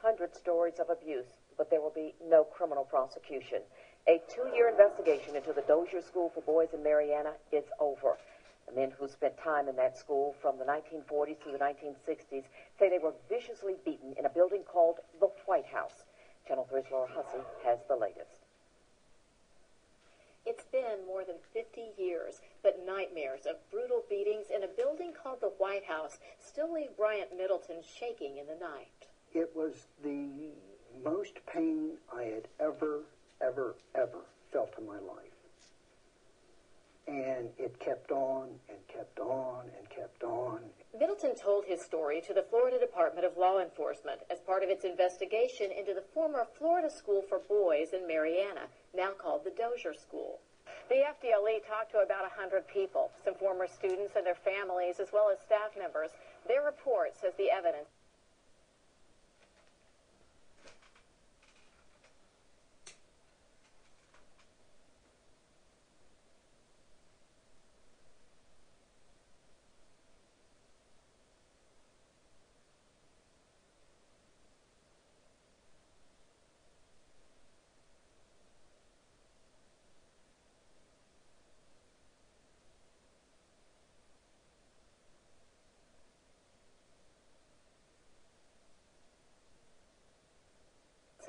500 stories of abuse, but there will be no criminal prosecution. A 2-year investigation into the Dozier School for Boys in Marianna is over. The men who spent time in that school from the 1940s through the 1960s say they were viciously beaten in a building called the White House. Channel 3's Laura Hussey has the latest. It's been more than 50 years, but nightmares of brutal beatings in a building called the White House still leave BRIAN-MIDDLETON shaking in the night. It was the most pain I had ever felt in my life. And it kept on and kept on and kept on. Middleton told his story to the Florida Department of Law Enforcement as part of its investigation into the former Florida School for Boys in Marianna, now called the Dozier School. The FDLE talked to about 100 people, some former students and their families, as well as staff members. Their report says the evidence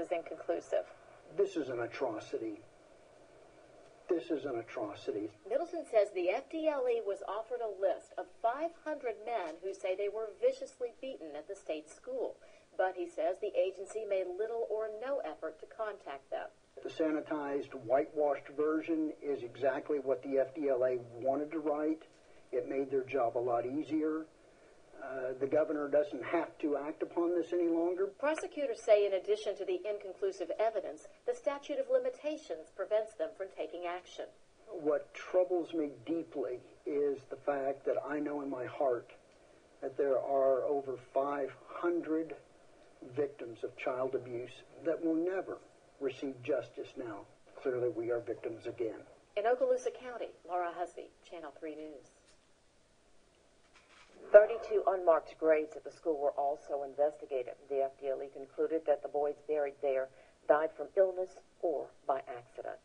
is inconclusive. This is an atrocity. This is an atrocity. Middleton says the FDLE was offered a list of 500 men who say they were viciously beaten at the state school. But he says the agency made little or no effort to contact them. The sanitized, whitewashed version is exactly what the FDLA wanted to write. It made their job a lot easier. The governor doesn't have to act upon this any longer. Prosecutors say in addition to the inconclusive evidence, the statute of limitations prevents them from taking action. What troubles me deeply is the fact that I know in my heart that there are over 500 victims of child abuse that will never receive justice now. Clearly, we are victims again. In Okaloosa County, Laura Hussey, Channel 3 News. 32 unmarked graves at the school were also investigated. The FDLE concluded that the boys buried there died from illness or by accident.